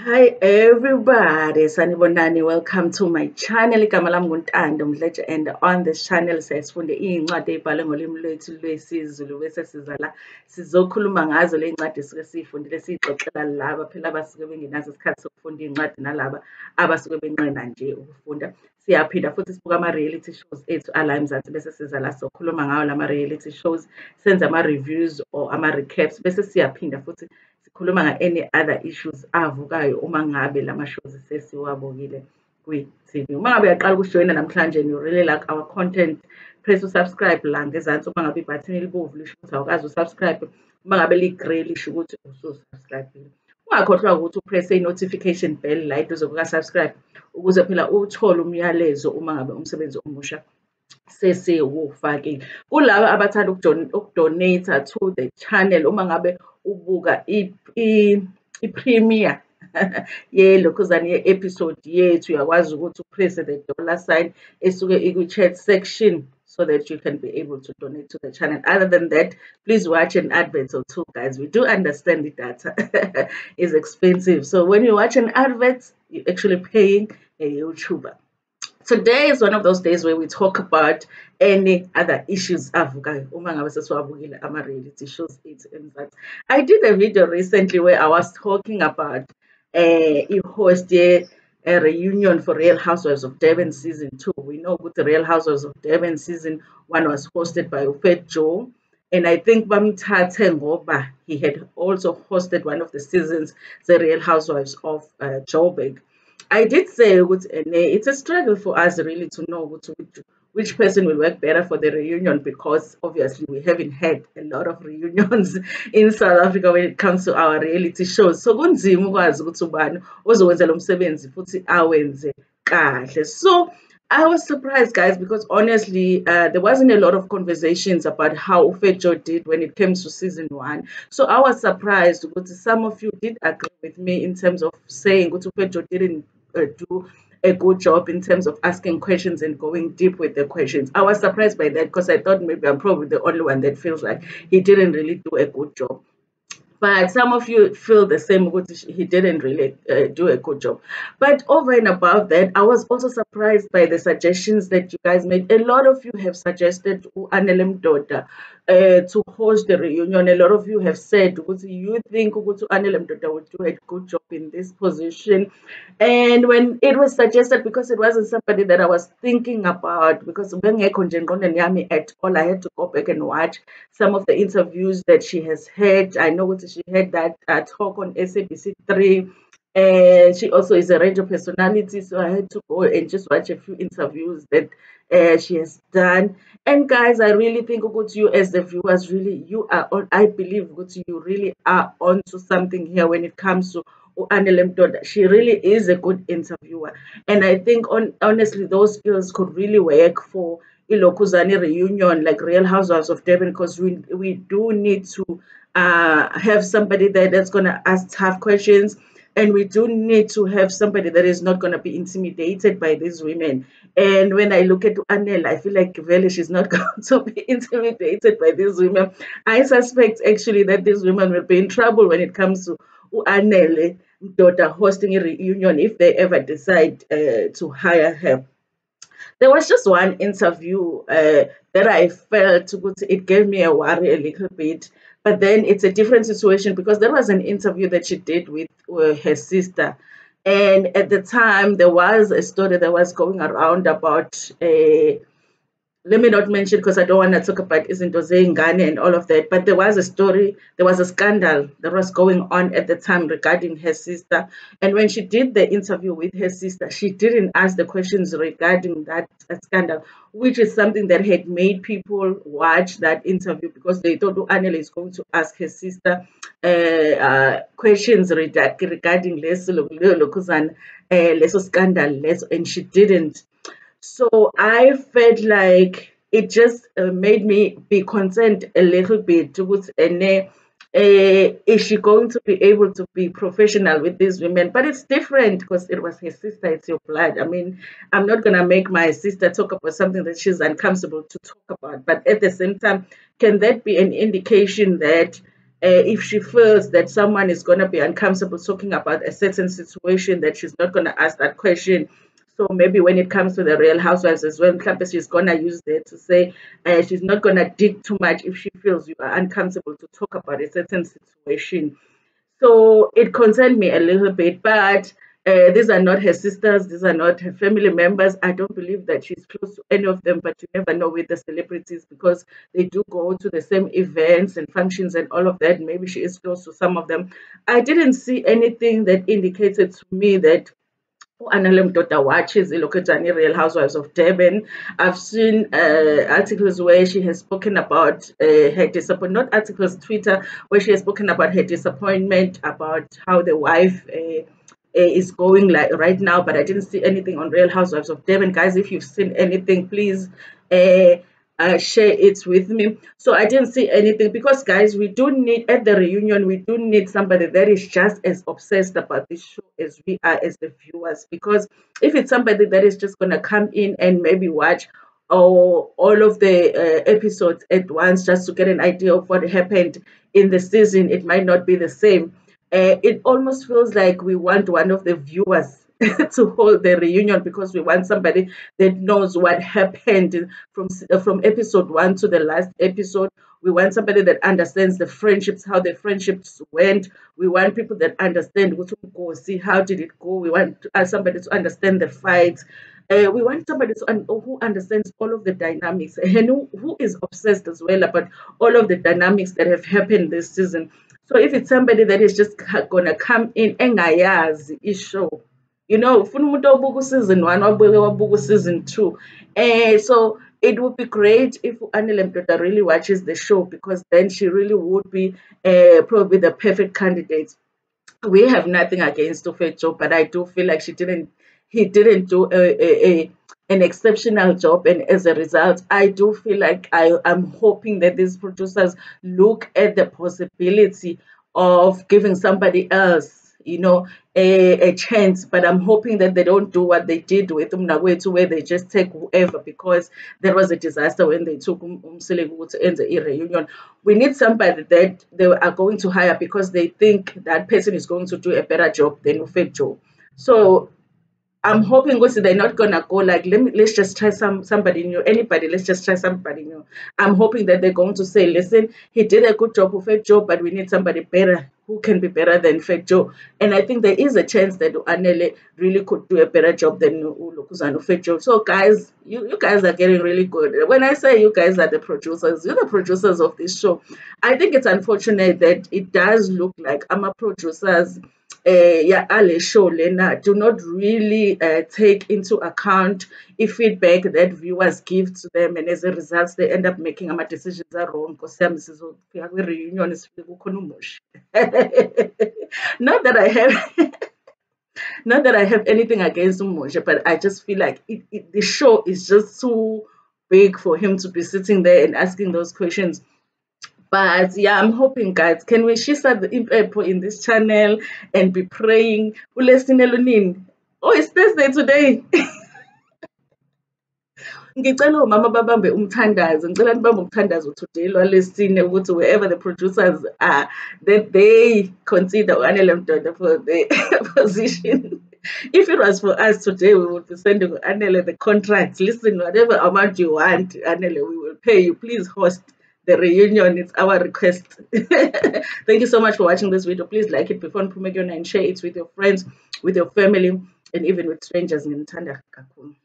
Hi everybody, sanibonani. Welcome to my channel. Igama lami nguNtando Mdletshe, and on this channel siyasifunde iy'ncwadi ey'bhalwe ngolimi lwethu lwesiZulu bese siza la sizokhuluma ngazo le y'ncwadi esuke siy'fundile siy'xoxela laba phela abasuke bengenazo isikhathi sokufunda iy'ncwadi nalaba abasuke benqena nje ukufunda. Siyaphinda futhi sibuka ama-reality shows ethu ala eMzansi bese siza la sokhuluma ngawo lama-reality shows, senze ama-reviews or ama-recaps bese siyaphinda futhi sikhuluma nga-any other issues avukayo uma ngabe lama-shows sesiwabukile kwi-TV. Uma ngabe uyaqala ukujoyina namhlanje and you really like our content, press usubscribe la ngezansi. Uma ngabe ibhathini elibomvu lisho ukuthi awukazi usubscribe, uma ngabe li-grey lisho ukuthi ususubscribile. Ungakhohlwa ukuthi upress i-notification bell la eduze kuka-subscribe ukuze phela uthole umyalezo uma ngabe umsebenzi omusha sesiwufakile. Kulaba abathanda ukudonate to the channel, uma ngabe ubuka i-premiere yelokhuzane ye-episode yethu, uyakwazi ukuthi upress the dollar sign esuke ikwi-chat section so that you can be able to donate to the channel. Other than that, please watch an advert or two, guys. We do understand the data is expensive. So when you watch an advert, you're actually paying a YouTuber. Today is one of those days where we talk about any other issues avukayo uma ngabe sesiwabukile ama-reality shows ethu eMzansi. I did a video recently where I was talking about i-host a reunion for Real Housewives of Durban season 2. We know with the Real Housewives of Durban season 1 was hosted by Ufet Joe, and I think bamthathe ngoba he had also hosted one of the seasons, the Real Housewives of Joburg. I did say it's a struggle for us really to know which person will work better for the reunion, because obviously we haven't had a lot of reunions in South Africa when it comes to our reality shows. So kunzima ukwazi ukuthi ubani ozowenza lo msebenzi futhi awenze kahle. So I was surprised, guys, because honestly, there wasn't a lot of conversations about how Ufejo did when it came to season 1. So I was surprised because some of you did agree with me in terms of saying Ufejo didn't do a good job in terms of asking questions and going deep with the questions. I was surprised by that because I thought maybe I'm probably the only one that feels like he didn't really do a good job. But some of you feel the same, he didn't really do a good job. But over and above that, I was also surprised by the suggestions that you guys made. A lot of you have suggested Anele Mdoda to host the reunion. A lot of you have said you think Anele Mdoda would do a good job in this position. And when it was suggested, because it wasn't somebody that I was thinking about, because at all, I had to go back and watch some of the interviews that she has had. I know she had that talk on SABC3. She also is a radio personality, so I had to go and just watch a few interviews that she has done. And guys, I really think you as the viewers, really, you are on. I believe you really are onto something here when it comes to Anele Mdoda. She really is a good interviewer, and I think honestly those skills could really work for Ilokuzani reunion, like Real Housewives of Durban, because we do need to have somebody there that's going to ask tough questions, and we do need to have somebody that is not going to be intimidated by these women. And when I look at Anele, I feel like really she's not going to be intimidated by these women. I suspect actually that these women will be in trouble when it comes to Anele Mdoda hosting a reunion if they ever decide to hire her. There was just one interview that I felt it gave me a worry a little bit, but then it's a different situation because there was an interview that she did with her sister. And at the time, there was a story that was going around about let me not mention because I don't want to talk about Izintozengane and all of that. But there was a story, there was a scandal that was going on at the time regarding her sister. And when she did the interview with her sister, she didn't ask the questions regarding that scandal, which is something that had made people watch that interview because they thought Anele is going to ask her sister questions regarding leso scandal, and she didn't. So I felt like it just made me be concerned a little bit with Ene. Is she going to be able to be professional with these women? But it's different because it was her sister, it's your blood. I mean, I'm not going to make my sister talk about something that she's uncomfortable to talk about. But at the same time, can that be an indication that if she feels that someone is going to be uncomfortable talking about a certain situation, that she's not going to ask that question. So maybe when it comes to the Real Housewives as well, she's going to use that to say she's not going to dig too much if she feels you are uncomfortable to talk about a certain situation. So it concerned me a little bit, but these are not her sisters, these are not her family members. I don't believe that she's close to any of them, but you never know with the celebrities because they do go to the same events and functions and all of that. Maybe she is close to some of them. I didn't see anything that indicated to me that Anele Mdoda watches Ilokotani Real Housewives of Durban. I've seen articles where she has spoken about her disappointment, not articles, Twitter, where she has spoken about her disappointment about how the wife is going like right now, but I didn't see anything on Real Housewives of Durban. Guys, if you've seen anything, please uh, share it with me. So I didn't see anything because, guys, we do need at the reunion, we do need somebody that is just as obsessed about this show as we are as the viewers. Because if it's somebody that is just gonna come in and maybe watch all of the episodes at once just to get an idea of what happened in the season, it might not be the same. It almost feels like we want one of the viewers to hold the reunion because we want somebody that knows what happened from episode one to the last episode. We want somebody that understands the friendships, how the friendships went. We want people that understand what go see how did it go. We want somebody to understand the fights. We want somebody who understands all of the dynamics and who is obsessed as well about all of the dynamics that have happened this season. So if it's somebody that is just gonna come in engayazi ishow, ufuna umuntu obuka season 1 wabuke wabuka season 2. So it would be great if Anele Mdoda really watches the show because then she really would be probably the perfect candidate. We have nothing against Ofejo, but I do feel like he didn't do an exceptional job, and as a result, I do feel like am hoping that these producers look at the possibility of giving somebody else, a chance. But I'm hoping that they don't do what they did with Umnagwetu, where they just take whoever, because there was a disaster when they took Umselegu to end the reunion. We need somebody that they are going to hire because they think that person is going to do a better job than Ufejo. So I'm hoping also they're not gonna go like let's just try somebody new, anybody, let's just try somebody new. I'm hoping that they're going to say, listen, he did a good job with Fat Joe, but we need somebody better who can be better than Fat Joe. And I think there is a chance that Anele really could do a better job than Ulukuzano Fat Joe. So guys, you guys are getting really good. When I say you guys are the producers, you're the producers of this show. I think it's unfortunate that it does look like AMA producers yeah, Ale show Lena do not really take into account if feedback that viewers give to them, and as a result, they end up making decisions are wrong. Because reunion is not that I have not that I have anything against Umoja, but I just feel like the show is just too big for him to be sitting there and asking those questions. But yeah, I'm hoping, guys, can we share the info in this channel and be praying? Ulesine Lunin. Oh, it's Thursday today. Ngicela omama babambe umthandazo. Ngicela nibambe umthandazo today lwalesine ukuthi wherever the producers are, that they consider Anele Mdoda for the position. If it was for us today, we would be sending Anele the contract. Listen, whatever amount you want, Anele, we will pay you. Please host the reunion. It's our request. Thank you so much for watching this video. Please like it before and share it with your friends, with your family, and even with strangers. Ngimthanda kakhulu.